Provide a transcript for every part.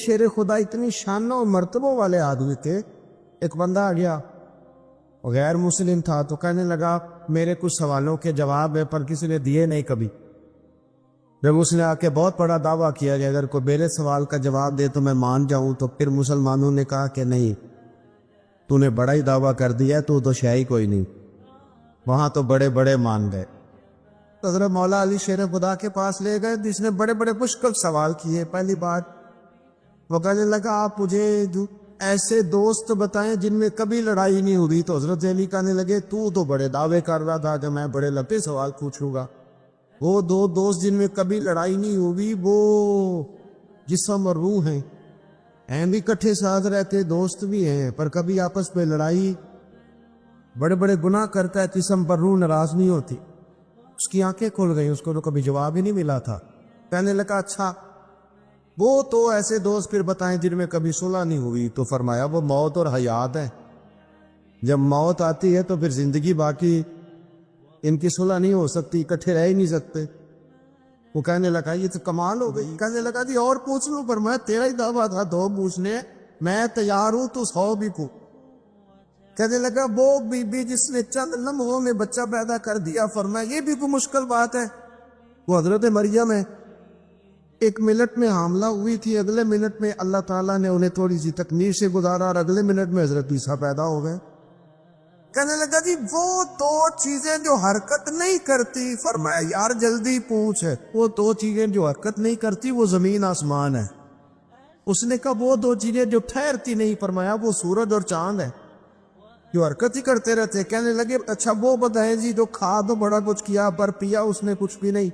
شیر خدا اتنی شانوں اور مرتبوں والے آدمی تھے. ایک بندہ آ گیا غیر مسلم تھا تو کہنے لگا میرے کچھ سوالوں کے جواب ہے پر کسی نے دیے نہیں کبھی. جب اس نے آ کے بہت بڑا دعویٰ کیا کہ اگر کوئی میرے سوال کا جواب دے تو میں مان جاؤں, تو پھر مسلمانوں نے کہا کہ نہیں, تو نے بڑا ہی دعویٰ کر دیا ہے, تو شے ہی کوئی نہیں. وہاں تو بڑے بڑے مان گئے. تو حضرت مولا علی شیر خدا کے پاس لے گئے جس نے بڑے بڑے مشکل سوال کیے. پہلی بات وہ کہنے لگا آپ مجھے ایسے دوست بتائیں جن میں کبھی لڑائی نہیں ہوئی. تو حضرت علی کہنے لگے تو بڑے دعوے کر رہا تھا کہ میں بڑے لمبے سوال پوچھوں گا. وہ دو دوست جن میں کبھی لڑائی نہیں ہوئی وہ جسم اور روح ہیں بھی کٹھے ساتھ رہتے, دوست بھی ہیں پر کبھی آپس میں لڑائی, بڑے بڑے گناہ کرتا ہے جسم پر روح ناراض نہیں ہوتی. اس کی آنکھیں کھل گئیں, اس کو تو کبھی جواب ہی نہیں ملا تھا. کہنے لگا اچھا وہ تو ایسے دوست پھر بتائیں جن میں کبھی صلح نہیں ہوئی. تو فرمایا وہ موت اور حیات ہے. جب موت آتی ہے تو پھر زندگی باقی ان کی صلح نہیں ہو سکتی, اکٹھے رہ ہی نہیں سکتے. وہ کہنے لگا یہ تو کمال ہو گئی. کہنے لگا جی اور پوچھ لوں, پر میں تیرا ہی دعویٰ تھا 2 پوچھنے, میں تیار ہوں تو 100 بھی پوچھ. کہنے لگا وہ بی بی جس نے چند لمحوں میں بچہ پیدا کر دیا, فرمایا یہ بھی کوئی مشکل بات ہے. وہ حضرت مریم ہے. 1 منٹ میں حاملہ ہوئی تھی, اگلے منٹ میں اللہ تعالیٰ نے انہیں تھوڑی سی تکمیل سے گزارا اور اگلے منٹ میں حضرت عیسیٰ پیدا ہو گئے. کہنے لگا جی وہ 2 چیزیں جو حرکت نہیں کرتی. فرمایا یار جلدی پوچھ, وہ 2 چیزیں جو حرکت نہیں کرتی وہ زمین آسمان ہے. اس نے کہا وہ 2 چیزیں جو ٹھہرتی نہیں. فرمایا وہ سورج اور چاند ہے جو حرکت ہی کرتے رہتے. کہنے لگے اچھا وہ بتائیں جی جو کھا تو بڑا کچھ کیا پر پیا اس نے کچھ بھی نہیں.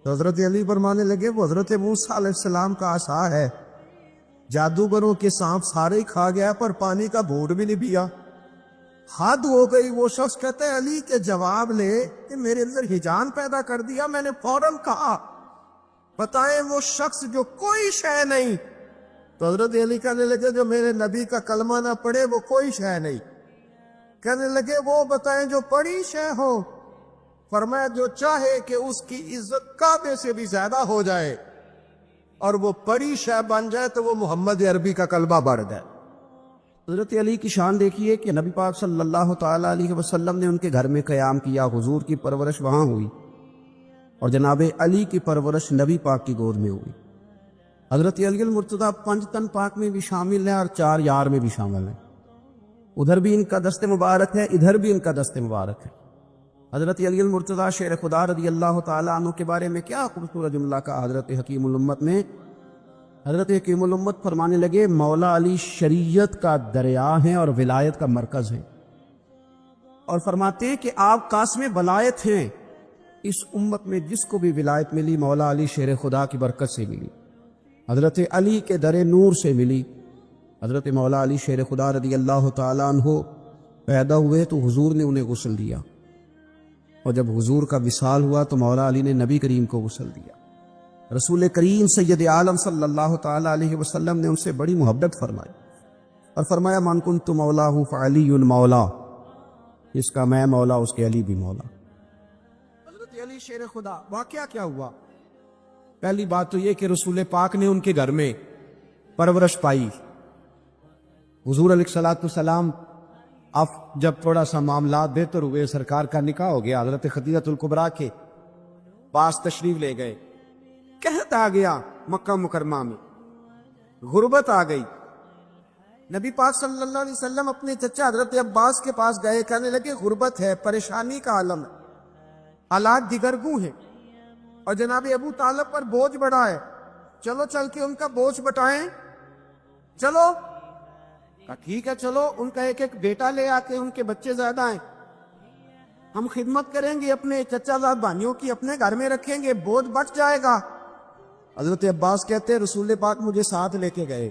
تو حضرت علی فرمانے لگے وہ حضرت موسیٰ علیہ السلام کا عصا ہے, جادوگروں کے سانپ سارے ہی کھا گیا پر پانی کا گھونٹ بھی نہیں پیا. حد ہو گئی. وہ شخص کہتے ہیں علی کے جواب لے کہ میرے اندر ہجان پیدا کر دیا. میں نے فوراً کہا بتائیں وہ شخص جو کوئی شے نہیں. تو حضرت علی کہنے لگے جو میرے نبی کا کلمہ نہ پڑھے وہ کوئی شے نہیں. کہنے لگے وہ بتائیں جو پڑھی شے ہو. فرمایا جو چاہے کہ اس کی عزت کعبے سے بھی زیادہ ہو جائے اور وہ پڑھی شے بن جائے تو وہ محمد عربی کا کلمہ بڑھ جائے. حضرت علی کی شان دیکھیے کہ نبی پاک صلی اللہ تعالیٰ علیہ وسلم نے ان کے گھر میں قیام کیا, حضور کی پرورش وہاں ہوئی اور جناب علی کی پرورش نبی پاک کی گود میں ہوئی. حضرت علی المرتضیٰ 5 تن پاک میں بھی شامل ہیں اور 4 یار میں بھی شامل ہیں. ادھر بھی ان کا دست مبارک ہے, ادھر بھی ان کا دست مبارک ہے. حضرت علی المرتضیٰ شیر خدا رضی اللہ تعالیٰ عنہ کے بارے میں کیا خوبصورت جملہ کا حضرت حکیم الامت نے. حضرت حکیم الامت فرمانے لگے مولا علی شریعت کا دریا ہیں اور ولایت کا مرکز ہیں, اور فرماتے ہیں کہ آپ قاسم ولایت ہیں. اس امت میں جس کو بھی ولایت ملی مولا علی شیر خدا کی برکت سے ملی, حضرت علی کے در نور سے ملی. حضرت مولا علی شیر خدا رضی اللہ تعالیٰ عنہ پیدا ہوئے تو حضور نے انہیں غسل دیا, اور جب حضور کا وصال ہوا تو مولا علی نے نبی کریم کو غسل دیا. رسول کریم سید عالم صلی اللہ تعالیٰ علیہ وسلم نے ان سے بڑی محبت فرمائی اور فرمایا من کنت مولاہ فعلی مولا, جس کا میں مولا اس کے علی بھی مولا. حضرت علی شیر خدا واقعہ کیا ہوا؟ پہلی بات تو یہ کہ رسول پاک نے ان کے گھر میں پرورش پائی. حضور علیہ الصلوۃ والسلام اب جب تھوڑا سا معاملات بہتر ہوئے, سرکار کا نکاح ہو گیا, حضرت خدیجہ الکبریٰ کے پاس تشریف لے گئے. قحط آ گیا مکہ مکرمہ میں, غربت آ گئی. نبی پاک صلی اللہ علیہ وسلم اپنے چچا حضرت عباس کے پاس گئے, کہنے لگے غربت ہے, پریشانی کا عالم ہے, حالات دیگرگوں ہیں اور جناب ابو طالب پر بوجھ بڑھا ہے, چلو چل کے ان کا بوجھ بٹائیں. چلو ٹھیک ہے, چلو ان کا ایک بیٹا لے آ کے, ان کے بچے زیادہ ہیں, ہم خدمت کریں گے اپنے چچا زاد بھائیوں کی, اپنے گھر میں رکھیں گے, بوجھ بٹ جائے گا. حضرت عباس کہتے ہیں رسول پاک مجھے ساتھ لے کے گئے.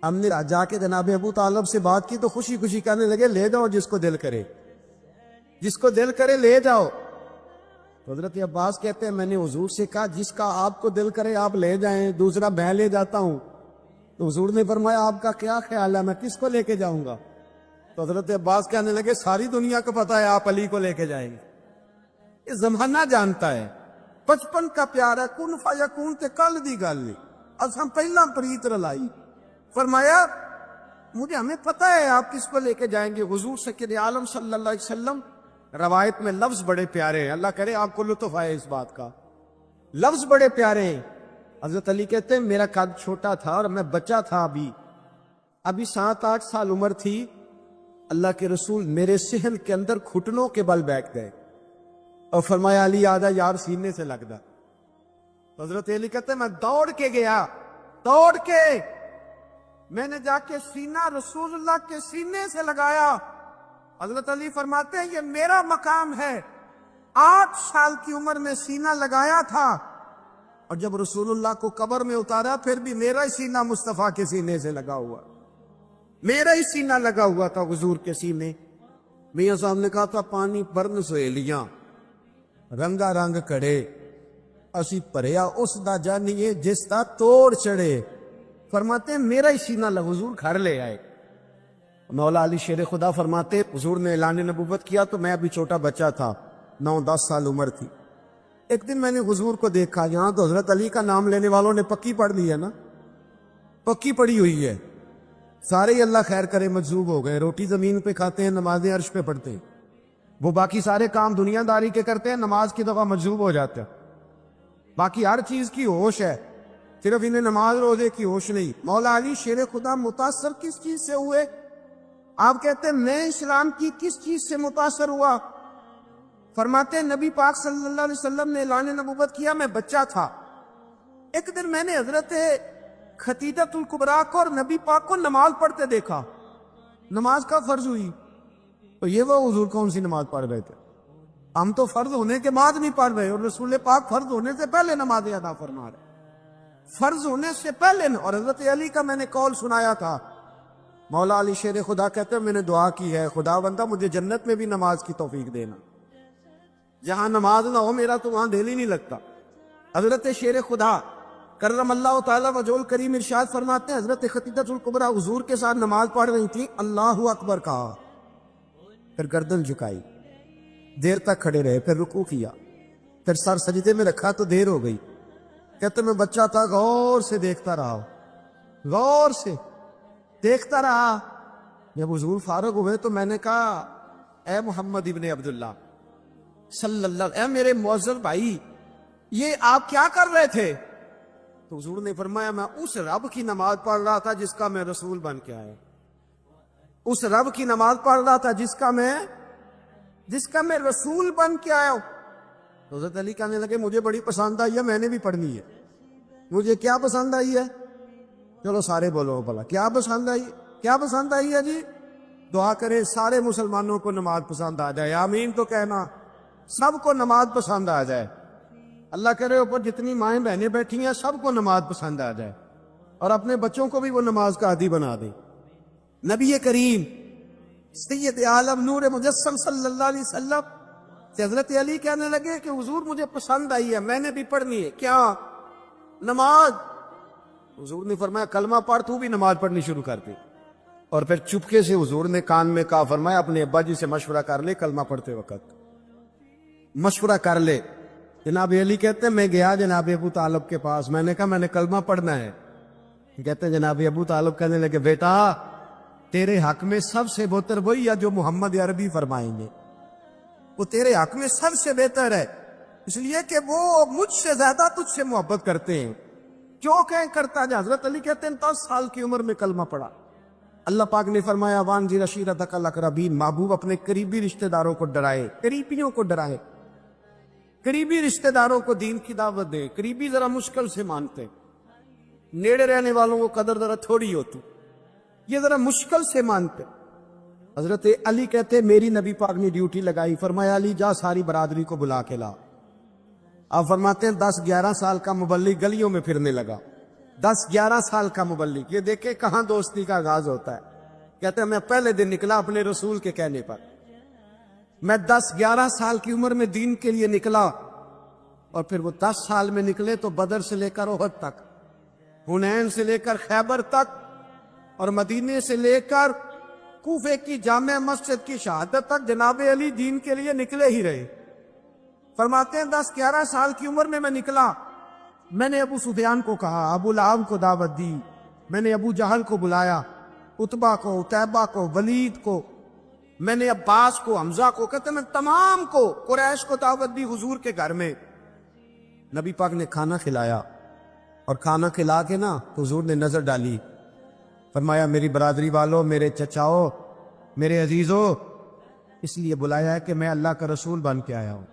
ہم نے جا کے جناب ابو طالب سے بات کی تو خوشی خوشی کہنے لگے لے جاؤ جس کو دل کرے, جس کو دل کرے لے جاؤ. تو حضرت عباس کہتے ہیں میں نے حضور سے کہا جس کا آپ کو دل کرے آپ لے جائیں, دوسرا میں لے جاتا ہوں. تو حضور نے فرمایا آپ کا کیا خیال ہے, میں کس کو لے کے جاؤں گا؟ تو حضرت عباس کہنے لگے ساری دنیا کو پتا ہے آپ علی کو لے کے جائیں گے. یہ زمانہ جانتا ہے, 55 کا پیار ہے, کن فیکون تے کل دی گل نہیں. اساں پہلا پریت رلائی. فرمایا مجھے ہمیں پتہ ہے آپ کس پر لے کے جائیں گے. حضور سید عالم صلی اللہ علیہ وسلم روایت میں لفظ بڑے پیارے ہیں, اللہ کرے آپ کو لطف آئے اس بات کا. لفظ بڑے پیارے ہیں. حضرت علی کہتے ہیں میرا قد چھوٹا تھا اور میں بچہ تھا, ابھی 7-8 سال عمر تھی. اللہ کے رسول میرے صحن کے اندر گھٹنوں کے بل بیٹھ گئے اور فرمایا علی آجا یار سینے سے لگ دا. حضرت علی کہتے ہیں میں دوڑ کے گیا, دوڑ کے میں نے جا کے سینہ رسول اللہ کے سینے سے لگایا. حضرت علی فرماتے ہیں یہ میرا مقام ہے. 8 سال کی عمر میں سینہ لگایا تھا اور جب رسول اللہ کو قبر میں اتارا پھر بھی میرا ہی سینہ مصطفیٰ کے سینے سے لگا ہوا, میرا ہی سینہ لگا ہوا تھا حضور کے سینے. میاں صاحب نے کہا تھا پانی برن سہیلیاں رنگا رنگ کڑے اسی پریا اس دا جانیے جس دا توڑ چڑھے. فرماتے ہیں میرا ہی سینہ حضور گھر لے آئے. مولا علی شیر خدا فرماتے حضور نے اعلان نبوت کیا تو میں ابھی چھوٹا بچہ تھا, 9-10 سال عمر تھی. ایک دن میں نے حضور کو دیکھا, یہاں تو حضرت علی کا نام لینے والوں نے پکی پڑھ لی ہے نا, پکی پڑھی ہوئی ہے. سارے ہی اللہ خیر کرے مجذوب ہو گئے, روٹی زمین پہ کھاتے ہیں, نمازیں عرش پہ پڑھتے ہیں. وہ باقی سارے کام دنیا داری کے کرتے ہیں, نماز کی دفعہ مجذوب ہو جاتے ہیں. باقی ہر چیز کی ہوش ہے, صرف انہیں نماز روزے کی ہوش نہیں. مولا علی شیر خدا متاثر کس چیز سے ہوئے؟ آپ کہتے ہیں میں اسلام کی کس چیز سے متاثر ہوا؟ فرماتے ہیں نبی پاک صلی اللہ علیہ وسلم نے اعلان نبوت کیا, میں بچہ تھا. ایک دن میں نے حضرت خدیجۃ الکبریٰ کو اور نبی پاک کو نماز پڑھتے دیکھا. نماز کا فرض ہوئی تو یہ وہ حضور کون سی نماز پڑھ رہے تھے؟ ہم تو فرض ہونے کے بعد نہیں پڑھ رہے, اور رسول پاک فرض ہونے سے پہلے نماز ادا فرما رہے, فرض ہونے سے پہلے. اور حضرت علی کا میں نے قول سنایا تھا. مولا علی شیر خدا کہتے ہیں میں نے دعا کی ہے خدا بندہ مجھے جنت میں بھی نماز کی توفیق دینا, جہاں نماز نہ ہو میرا تو وہاں دل ہی نہیں لگتا. حضرت شیر خدا کرم اللہ تعالیٰ وجہ کریم ارشاد فرماتے ہیں حضرت خدیجۃ الکبریٰ حضور کے ساتھ نماز پڑھ رہی تھی, اللہ اکبر کہا, پھر گردن جھکائی, دیر تک کھڑے رہے, پھر رکوع کیا, پھر سر سجدے میں رکھا تو دیر ہو گئی. کہتے میں بچہ تھا, غور سے دیکھتا رہا, غور سے دیکھتا رہا. جب حضور فارغ ہوئے تو میں نے کہا اے محمد ابن عبداللہ صلی اللہ علیہ, اے میرے معزز بھائی یہ آپ کیا کر رہے تھے؟ تو حضور نے فرمایا میں اس رب کی نماز پڑھ رہا تھا جس کا میں رسول بن کے آیا, اس رب کی نماز پڑھ رہا تھا جس کا میں رسول بن کے آیا ہوں. تو حضرت علی کہنے لگے مجھے بڑی پسند آئی ہے, میں نے بھی پڑھنی ہے. مجھے کیا پسند آئی ہے؟ چلو سارے بولو بھلا کیا پسند آئی, کیا پسند آئی ہے جی؟ دعا کرے سارے مسلمانوں کو نماز پسند آ جائے, آمین تو کہنا, سب کو نماز پسند آ جائے. اللہ کرے اوپر جتنی مائیں بہنیں بیٹھی ہیں سب کو نماز پسند آ جائے, اور اپنے بچوں کو بھی وہ نماز کا عادی بنا دے. نبی کریم سید عالم نور مجسم صلی اللہ علیہ وسلم سے حضرت علی کہنے لگے کہ حضور مجھے پسند آئی ہے, میں نے بھی پڑھنی ہے. کیا؟ نماز. حضور نے فرمایا کلمہ پڑھ, تو بھی نماز پڑھنی شروع کر دے. اور پھر چپکے سے حضور نے کان میں کہا, فرمایا اپنے ابا جی سے مشورہ کر لے, کلمہ پڑھتے وقت مشورہ کر لے. جناب علی کہتے ہیں میں گیا جناب ابو طالب کے پاس, میں نے کہا میں نے کلمہ پڑھنا ہے. کہتے ہیں جناب ابو طالب کہنے لگے بیٹا تیرے حق میں سب سے بہتر وہی ہے جو محمد عربی فرمائیں گے, وہ تیرے حق میں سب سے بہتر ہے, اس لیے کہ وہ مجھ سے زیادہ تجھ سے محبت کرتے ہیں. کیوں کہیں کرتا جا؟ حضرت علی کہتے ہیں 10 سال کی عمر میں کلمہ پڑھا. اللہ پاک نے فرمایا وانذر عشیرتک الاقربین, محبوب اپنے قریبی رشتہ داروں کو ڈرائے, قریبیوں کو ڈرائے, قریبی رشتہ داروں کو دین کی دعوت دے. قریبی ذرا مشکل سے مانتے, نیڑے رہنے والوں کو قدر ذرا تھوڑی ہوتی, یہ ذرا مشکل سے مانتے. حضرت علی کہتے میری نبی پاک نے ڈیوٹی لگائی, فرمایا علی جا ساری برادری کو بلا کے لا. آپ فرماتے ہیں 10-11 سال کا مبلغ گلیوں میں پھرنے لگا, 10-11 سال کا مبلغ. یہ دیکھیں کہاں دوستی کا آغاز ہوتا ہے. کہتے ہیں میں پہلے دن نکلا اپنے رسول کے کہنے پر, میں 10-11 سال کی عمر میں دین کے لیے نکلا, اور پھر وہ 10 سال میں نکلے تو بدر سے لے کر احد تک, حنین سے لے کر خیبر تک, اور مدینے سے لے کر کوفے کی جامع مسجد کی شہادت تک جناب علی دین کے لیے نکلے ہی رہے. فرماتے ہیں 10-11 سال کی عمر میں نکلا, میں نے ابو سفیان کو کہا، ابو لہب کو دعوت دی، میں نے ابو جہل کو بلایا، عتبہ کو، عتیبہ کو، ولید کو، میں نے عباس کو، حمزہ کو، کہتے میں تمام کو، قریش کو دعوت دی حضور کے گھر میں۔ نبی پاک نے کھانا کھلایا، اور کھانا کھلا کے نا حضور نے نظر ڈالی، فرمایا میری برادری والوں، میرے چچاؤ، میرے عزیزوں، اس لیے بلایا ہے کہ میں اللہ کا رسول بن کے آیا ہوں۔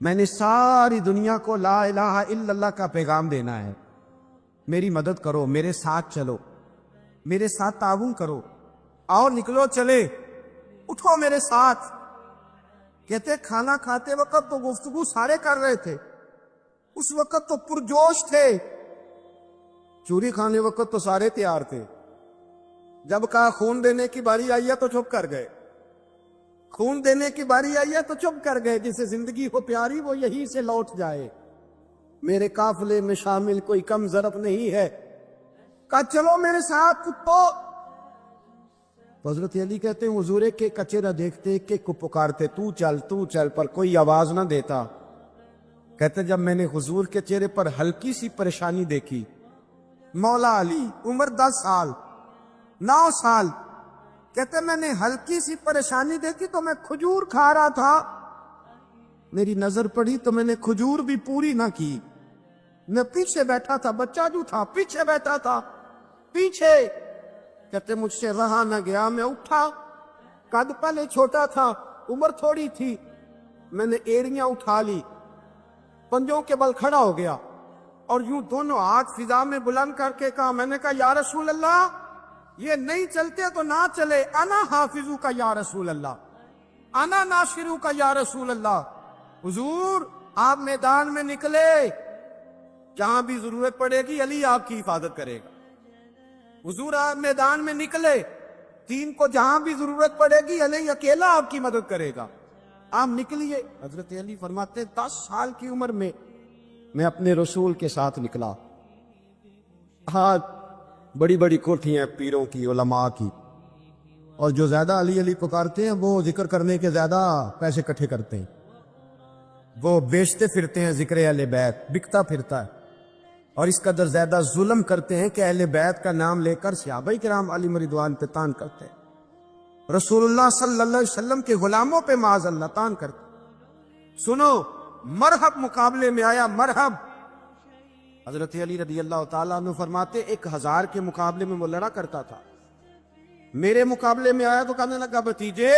میں نے ساری دنیا کو لا الہ الا اللہ کا پیغام دینا ہے، میری مدد کرو، میرے ساتھ چلو، میرے ساتھ تعاون کرو، آؤ نکلو چلے، اٹھو میرے ساتھ۔ کہتے کھانا کھاتے وقت تو گفتگو سارے کر رہے تھے، اس وقت تو پرجوش تھے، چوری کھانے وقت تو سارے تیار تھے، جب کہا خون دینے کی باری آئی ہے تو چپ کر گئے، خون دینے کی باری آئی ہے تو چپ کر گئے، جسے زندگی ہو پیاری وہ یہیں سے لوٹ جائے، میرے قافلے میں شامل کوئی کم ضرب نہیں ہے، کہا چلو میرے ساتھ کتو۔ تو حضرت علی کہتے ہیں حضور کے کچرا دیکھتے ایک کو پکارتے تو چل، پر کوئی آواز نہ دیتا۔ کہتے جب میں نے حضور کے چہرے پر ہلکی سی پریشانی دیکھی، مولا علی عمر 10 سال 9 سال، کہتے میں نے ہلکی سی پریشانی دیکھی تو میں کھجور کھا رہا تھا، میری نظر پڑی تو میں نے کھجور بھی پوری نہ کی، میں پیچھے بیٹھا تھا، بچہ جو تھا پیچھے بیٹھا تھا، پیچھے۔ کہتے مجھ سے رہا نہ گیا، میں اٹھا، قد پہلے چھوٹا تھا، عمر تھوڑی تھی، میں نے ایڑیاں اٹھا لی، پنجوں کے بل کھڑا ہو گیا، اور یوں دونوں ہاتھ فضا میں بلند کر کے کہا، میں نے کہا یا رسول اللہ یہ نہیں چلتے تو نہ چلے، انا حافظو کا یا رسول اللہ، انا ناصرو کا یا رسول اللہ۔ حضور آپ میدان میں نکلے، جہاں بھی ضرورت پڑے گی علی آپ کی حفاظت کرے گا۔ حضور آپ میدان میں نکلے، دین کو جہاں بھی ضرورت پڑے گی علی اکیلا آپ کی مدد کرے گا، آپ نکلیے۔ حضرت علی فرماتے 10 سال کی عمر میں میں اپنے رسول کے ساتھ نکلا، ہاں بڑی بڑی کوٹھیاں پیروں کی، علماء کی، اور جو زیادہ علی علی پکارتے ہیں وہ ذکر کرنے کے زیادہ پیسے اکٹھے کرتے ہیں، وہ بیچتے پھرتے ہیں ذکر اہل بیت، بکتا پھرتا ہے، اور اس قدر زیادہ ظلم کرتے ہیں کہ اہل بیت کا نام لے کر صحابہ کرام علی رضوان پہ تان کرتے ہیں، رسول اللہ صلی اللہ علیہ وسلم کے غلاموں پہ معاذ اللہ تان کرتے ہیں۔ سنو مرحب مقابلے میں آیا، مرحب۔ حضرت علی رضی اللہ تعالیٰ عنہ فرماتے 1000 کے مقابلے میں وہ لڑا کرتا تھا، میرے مقابلے میں آیا تو کہنے لگا بھتیجے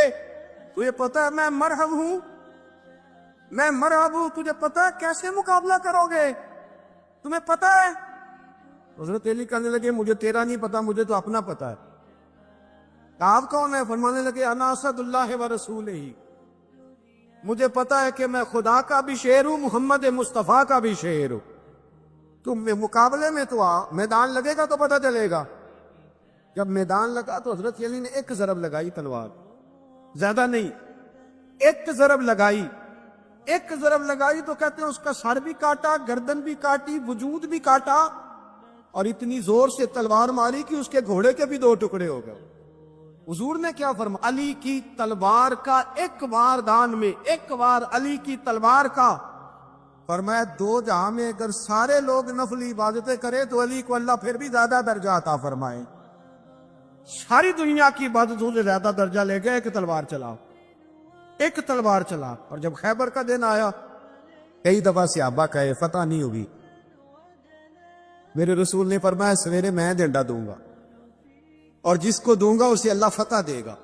تجھے پتا ہے میں مرحب ہوں، میں مرحب ہوں، تجھے پتا ہے کیسے مقابلہ کرو گے، تمہیں پتا ہے؟ حضرت علی کہنے لگے مجھے تیرا نہیں پتا، مجھے تو اپنا پتا ہے۔ آپ کون ہے؟ فرمانے لگے انا اسد اللہ و رسول ہی، مجھے پتا ہے کہ میں خدا کا بھی شعر ہوں، محمد مصطفیٰ کا بھی شعر ہوں۔ تم مقابلے میں تو آ، میدان لگے گا تو پتہ چلے گا۔ جب میدان لگا تو حضرت علی نے ایک ضرب لگائی تلوار، زیادہ نہیں، ایک ضرب لگائی، ایک ضرب لگائی تو کہتے ہیں اس کا سر بھی کاٹا، گردن بھی کاٹی، وجود بھی کاٹا، اور اتنی زور سے تلوار ماری کہ اس کے گھوڑے کے بھی 2 ٹکڑے ہو گئے۔ حضور نے کیا فرمایا؟ علی کی تلوار کا ایک وار دان میں، ایک وار علی کی تلوار کا، فرمایا 2 جہاں میں اگر سارے لوگ نفلی عبادتیں کرے تو علی کو اللہ پھر بھی زیادہ درجہ عطا فرمائے۔ ساری دنیا کی عبادتوں سے زیادہ درجہ لے گئے، ایک تلوار چلا، ایک تلوار چلا۔ اور جب خیبر کا دن آیا، کئی دفعہ صحابہ کہے فتح نہیں ہوگی، میرے رسول نے فرمایا سویرے میں ڈنڈا دوں گا، اور جس کو دوں گا اسے اللہ فتح دے گا۔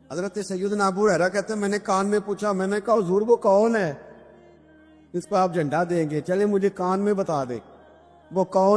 حضرت سیدنا ابو ہریرہ کہتے ہیں میں نے کان میں پوچھا، میں نے کہا حضور وہ کون ہے جس کو آپ جھنڈا دیں گے؟ چلے مجھے کان میں بتا دے وہ کون